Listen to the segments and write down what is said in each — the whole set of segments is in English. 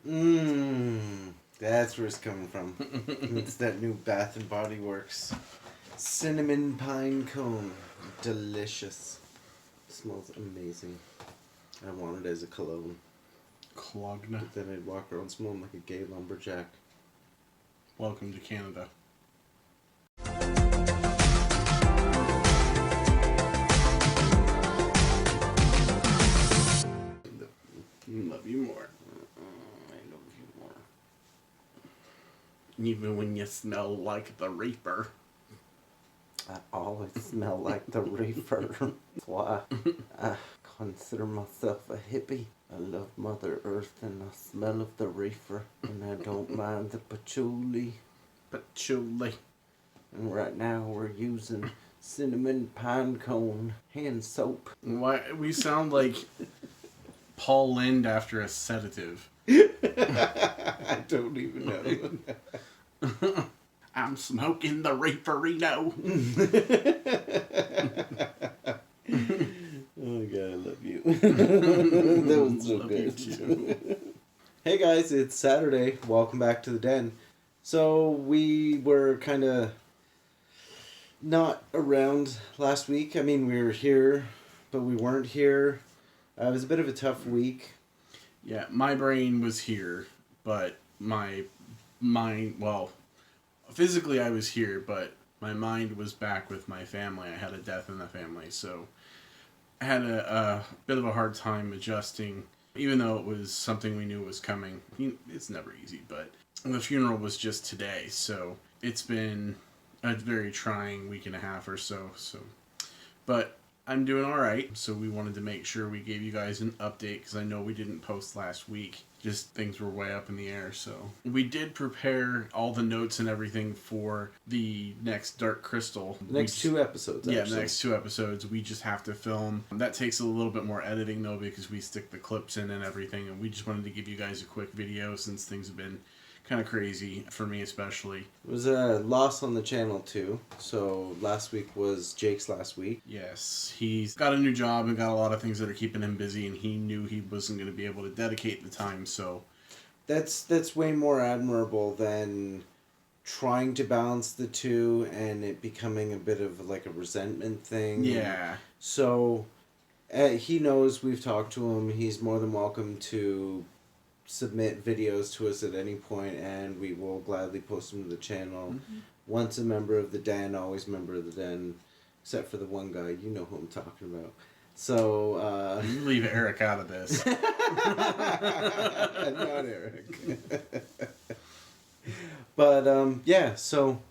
That's where it's coming from. It's that new Bath and Body Works cinnamon pine cone. Delicious. Smells amazing. I want it as a cologne. Clogna. But then I'd walk around smelling like a gay lumberjack. Welcome to Canada. Love you more. I love you more. Even when you smell like the reaper. I always smell like the reefer. That's why I consider myself a hippie. I love Mother Earth and the smell of the reefer. And I don't mind the patchouli. Patchouli. And right now we're using cinnamon pine cone hand soap. Why we sound like Paul Lynde after a sedative. I don't even know. I'm smoking the reeferino. Oh God, I love you. That was so Love good. you too. Hey guys, it's Saturday. Welcome back to the den. So we were kind of not around last week. I mean, we were here, but we weren't here. It was a bit of a tough week. Yeah, my brain was here, but my mind, well, physically I was here, but my mind was back with my family. I had a death in the family, so I had a bit of a hard time adjusting, even though it was something we knew was coming. It's never easy, but the funeral was just today, so it's been a very trying week and a half or so. But I'm doing all right, so we wanted to make sure we gave you guys an update because I know we didn't post last week. Just things were way up in the air, so we did prepare all the notes and everything for the next Dark Crystal. The next two episodes, actually. Yeah, the next 2 episodes. We just have to film. That takes a little bit more editing, though, because we stick the clips in and everything, and we just wanted to give you guys a quick video since things have been kind of crazy, for me especially. It was a loss on the channel too. So last week was Jake's last week. Yes, he's got a new job and got a lot of things that are keeping him busy, and he knew he wasn't going to be able to dedicate the time, so... That's way more admirable than trying to balance the two and it becoming a bit of like a resentment thing. Yeah. So he knows we've talked to him. He's more than welcome to submit videos to us at any point, and we will gladly post them to the channel. Mm-hmm. Once a member of the den, always a member of the den, except for the one guy. You know who I'm talking about. So you leave Eric out of this. Not Eric. But yeah, so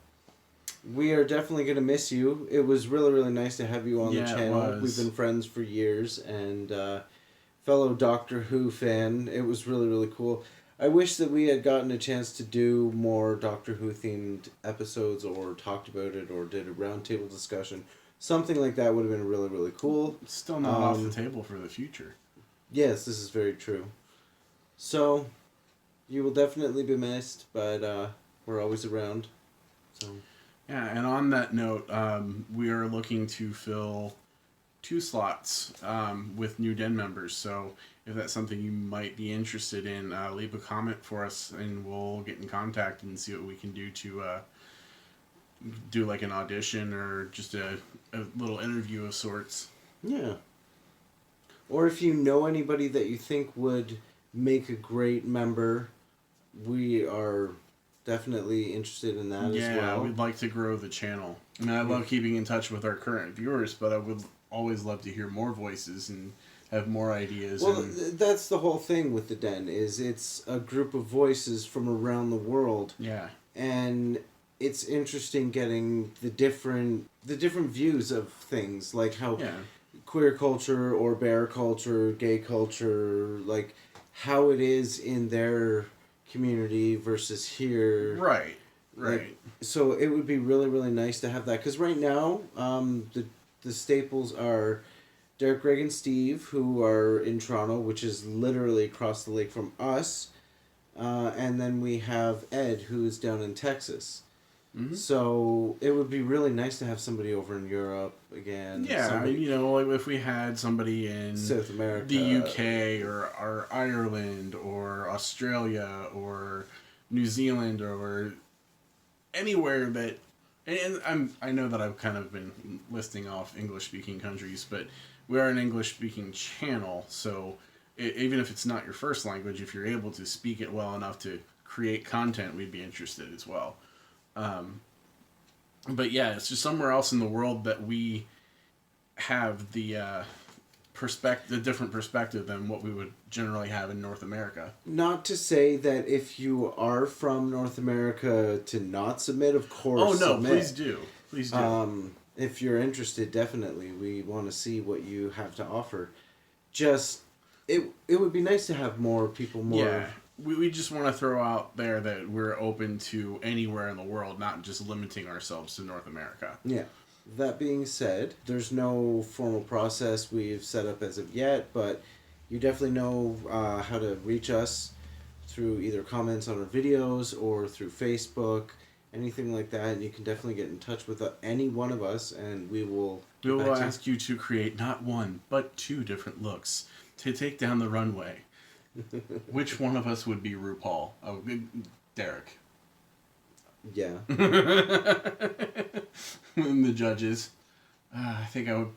we are definitely going to miss you. It was really, really nice to have you on the channel. We've been friends for years, and fellow Doctor Who fan. It was really, really cool. I wish that we had gotten a chance to do more Doctor Who themed episodes or talked about it or did a roundtable discussion. Something like that would have been really, really cool. It's still not off the table for the future. Yes, this is very true. So, you will definitely be missed, but we're always around. So. Yeah, and on that note, we are looking to fill 2 slots with new den members, so if that's something you might be interested in, leave a comment for us and we'll get in contact and see what we can do to do like an audition or just a little interview of sorts. Yeah. Or if you know anybody that you think would make a great member, we are definitely interested in that as well. Yeah, we'd like to grow the channel. I mean, I love keeping in touch with our current viewers, but I would always love to hear more voices and have more ideas. Well, that's the whole thing with the den, is it's a group of voices from around the world. Yeah. And it's interesting getting the different views of things, like how queer culture or bear culture, gay culture, like how it is in their community versus here. Right. Like, so it would be really, really nice to have that, because right now the staples are Derek, Greg, and Steve, who are in Toronto, which is literally across the lake from us. And then we have Ed, who is down in Texas. Mm-hmm. So it would be really nice to have somebody over in Europe again. Yeah, somebody, you know, like if we had somebody in South America, the UK, or Ireland, or Australia, or New Zealand, or anywhere that, and I know that I've kind of been listing off English speaking countries, but we are an English speaking channel, so even if it's not your first language, if you're able to speak it well enough to create content, we'd be interested as well. But yeah, it's just somewhere else in the world that we have the different perspective than what we would generally have in North America. Not to say that if you are from North America to not submit, of course. Oh no, submit. please do. Please do. If you're interested, definitely. We want to see what you have to offer. Just, it would be nice to have more people, more... Yeah, we just want to throw out there that we're open to anywhere in the world, not just limiting ourselves to North America. Yeah. That being said, there's no formal process we've set up as of yet, but you definitely know how to reach us through either comments on our videos or through Facebook, anything like that. And you can definitely get in touch with any one of us, and we will ask you to create not one, but 2 different looks to take down the runway. Which one of us would be RuPaul? Oh, Derek. Yeah. The judges. I think I would...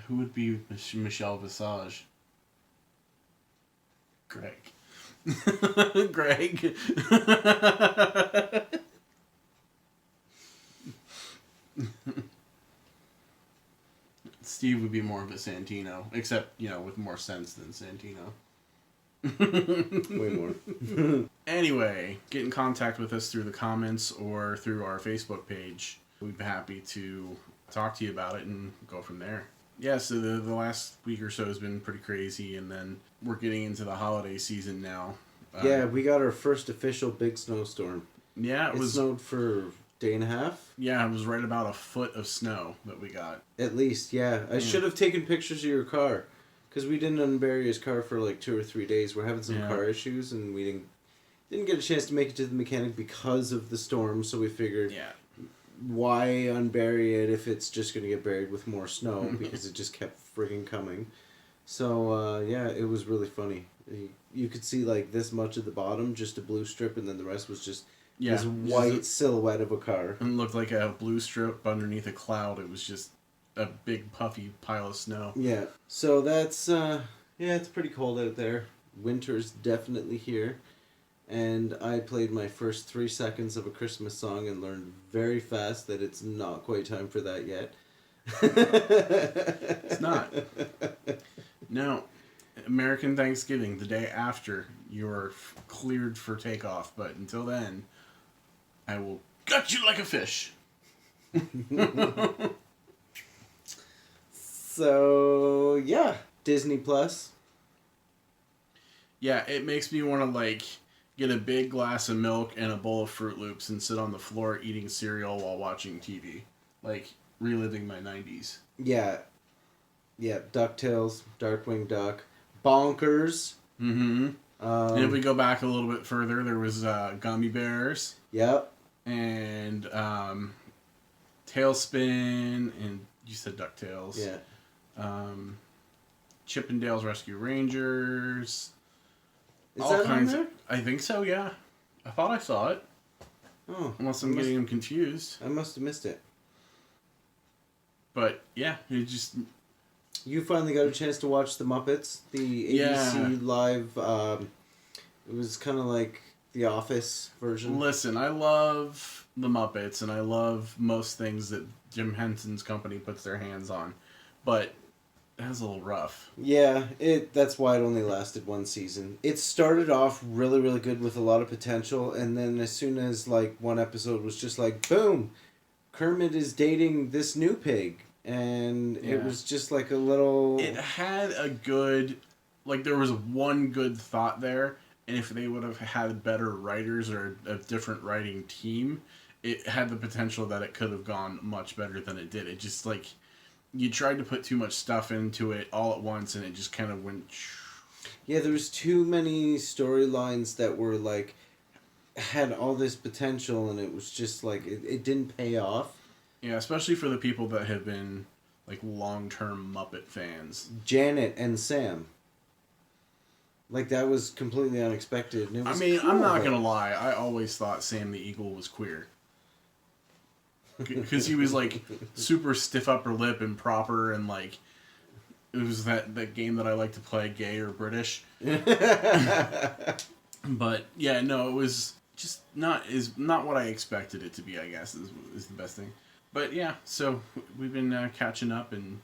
Who would be Michelle Visage? Greg. Greg. Steve would be more of a Santino, except, you know, with more sense than Santino. Way more. Anyway, get in contact with us through the comments or through our Facebook page. We'd be happy to talk to you about it and go from there. Yeah, so the last week or so has been pretty crazy, and then we're getting into the holiday season now. Yeah, we got our first official big snowstorm. Yeah, it snowed for a day and a half. Yeah, it was right about a foot of snow that we got. At least, yeah. I should have taken pictures of your car, because we didn't unbury his car for like 2 or 3 days. We're having some car issues, and we didn't get a chance to make it to the mechanic because of the storm. So we figured, why unbury it if it's just going to get buried with more snow, because it just kept friggin' coming. So yeah, it was really funny. You could see like this much at the bottom, just a blue strip, and then the rest was just this white silhouette of a car. And it looked like a blue strip underneath a cloud. It was just a big puffy pile of snow. Yeah. So that's it's pretty cold out there. Winter's definitely here. And I played my first 3 seconds of a Christmas song and learned very fast that it's not quite time for that yet. It's not. No. American Thanksgiving, the day after you're cleared for takeoff. But until then, I will gut you like a fish. So, yeah. Disney Plus. Yeah, it makes me want to, like, get a big glass of milk and a bowl of Fruit Loops and sit on the floor eating cereal while watching TV. Like, reliving my 90s. Yeah. Yeah, DuckTales, Darkwing Duck, Bonkers. Mm-hmm. And if we go back a little bit further, there was Gummy Bears. Yep. And Tailspin, and you said DuckTales. Yeah. Chip 'n Dale's Rescue Rangers. Is all that kinds on there? I think so, yeah. I thought I saw it. Oh. Unless I'm getting them confused. I must have missed it. But, yeah, it just... You finally got a chance to watch The Muppets, the ABC Live. It was kind of like The Office version. Listen, I love The Muppets, and I love most things that Jim Henson's company puts their hands on. But that was a little rough. Yeah, that's why it only lasted 1 season. It started off really, really good with a lot of potential, and then as soon as like one episode was just like, boom, Kermit is dating this new pig. And it was just like a little... It had a good... Like, there was one good thought there, and if they would have had better writers or a different writing team, it had the potential that it could have gone much better than it did. It just, like... You tried to put too much stuff into it all at once, and it just kind of went... Yeah, there was too many storylines that were, like... had all this potential, and it was just like it didn't pay off. Yeah, especially for the people that have been like long-term Muppet fans. Janet and Sam. Like, that was completely unexpected. And it was cool. I'm not gonna lie. I always thought Sam the Eagle was queer. Because he was like super stiff upper lip and proper, and like it was that game that I like to play, Gay or British. But yeah, no, it was just not what I expected it to be, I guess, is the best thing. But yeah, so we've been catching up, and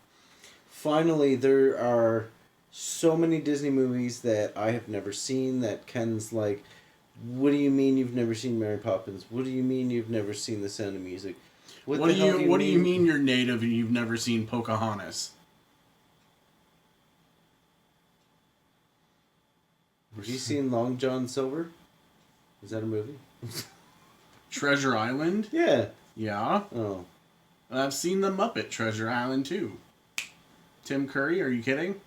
finally there are so many Disney movies that I have never seen that Ken's like, what do you mean you've never seen Mary Poppins? What do you mean you've never seen The Sound of Music? What do you mean you're native and you've never seen Pocahontas? Have you seen Long John Silver? Is that a movie? Treasure Island? Yeah. Yeah. Oh. And I've seen the Muppet Treasure Island too. Tim Curry, are you kidding?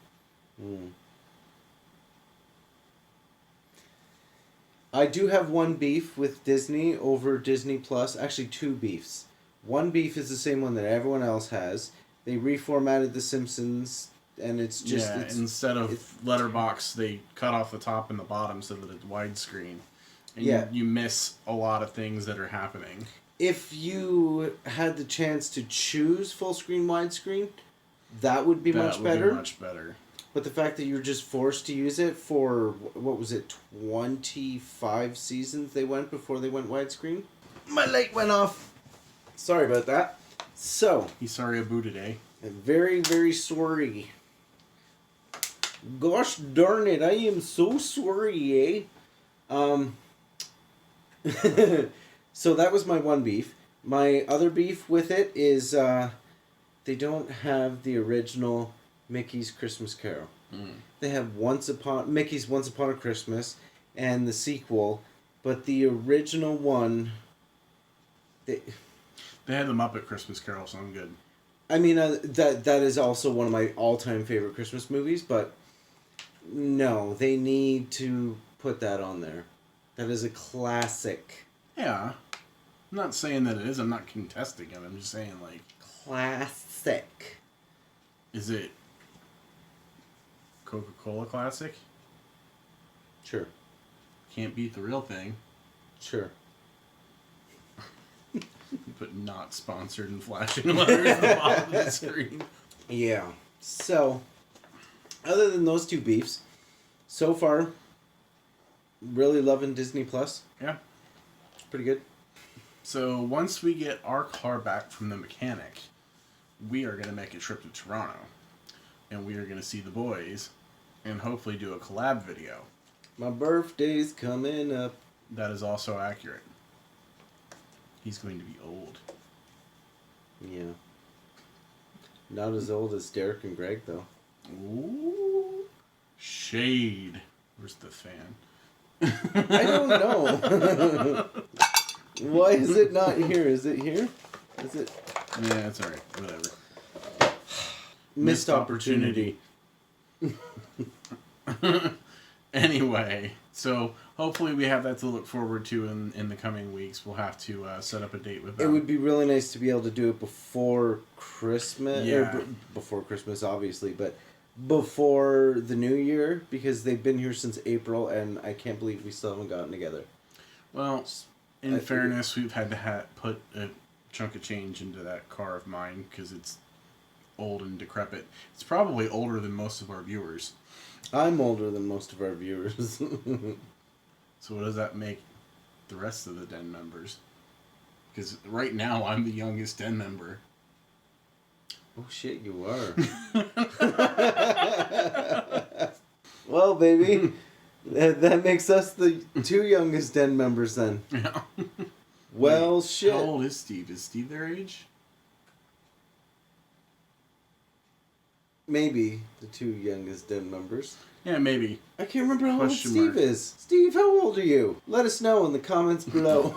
I do have one beef with Disney over Disney Plus. Actually, two beefs. One beef is the same one that everyone else has. They reformatted The Simpsons, and it's just... Yeah, instead of letterbox, they cut off the top and the bottom so that it's widescreen. And you miss a lot of things that are happening. If you had the chance to choose full screen, widescreen, that would be much better. But the fact that you're just forced to use it for, what was it, 25 seasons they went before they went widescreen? My light went off. Sorry about that. So. He's sorry about today. Very, very sorry. Gosh darn it, I am so sorry, eh? So that was my one beef. My other beef with it is they don't have the original Mickey's Christmas Carol. They have Mickey's Once Upon a Christmas and the sequel, but the original one... They had the Muppet Christmas Carol, so I'm good. I mean, that is also one of my all-time favorite Christmas movies, but no, they need to put that on there. That is a classic. Yeah. I'm not saying that it is. I'm not contesting it. I'm just saying, like... Classic. Is it Coca-Cola classic? Sure. Can't beat the real thing. Sure. But not sponsored and flashing letters at the bottom of the screen. Yeah. So, other than those two beefs, so far, really loving Disney Plus. Yeah. It's pretty good. So, once we get our car back from the mechanic, we are going to make a trip to Toronto. And we are going to see the boys and hopefully do a collab video. My birthday's coming up. That is also accurate. He's going to be old. Yeah. Not as old as Derek and Greg, though. Ooh. Shade. Where's the fan? I don't know. Why is it not here? Is it here? Is it? Yeah, it's alright. Whatever. Missed opportunity. Anyway, so hopefully we have that to look forward to in the coming weeks. We'll have to set up a date with them. It would be really nice to be able to do it before Christmas. Yeah. Before Christmas, obviously, but before the New Year, because they've been here since April, and I can't believe we still haven't gotten together. Well, in fairness, we've had to put a chunk of change into that car of mine because it's old and decrepit. It's probably older than most of our viewers. I'm older than most of our viewers. So what does that make the rest of the Den members? Because right now I'm the youngest Den member. Oh shit, you are. Well, baby, that makes us the two youngest Den members then. Yeah. Well, wait, shit. How old is Steve? Is Steve their age? Maybe the two youngest Den members. Yeah, maybe. I can't remember how old Question Steve mark. is. Steve, how old are you? Let us know in the comments below.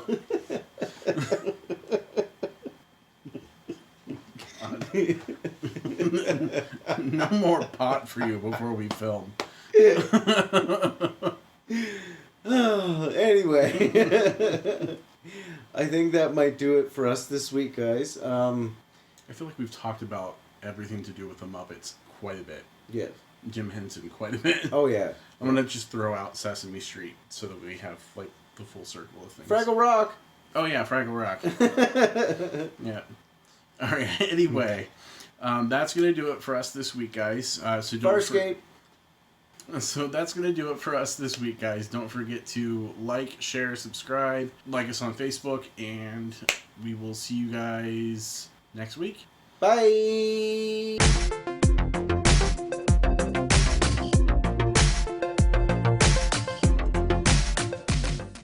No more pot for you before we film. Oh, Anyway, I think that might do it for us this week, guys. I feel like we've talked about everything to do with the Muppets quite a bit. Yes. Jim Henson quite a bit. Oh, yeah. I'm going to just throw out Sesame Street so that we have, like, the full circle of things. Fraggle Rock! Oh, yeah, Fraggle Rock. Yeah. All right, anyway, that's going to do it for us this week, guys. So Farscape! So that's going to do it for us this week, guys. Don't forget to like, share, subscribe, like us on Facebook, and we will see you guys next week. Bye!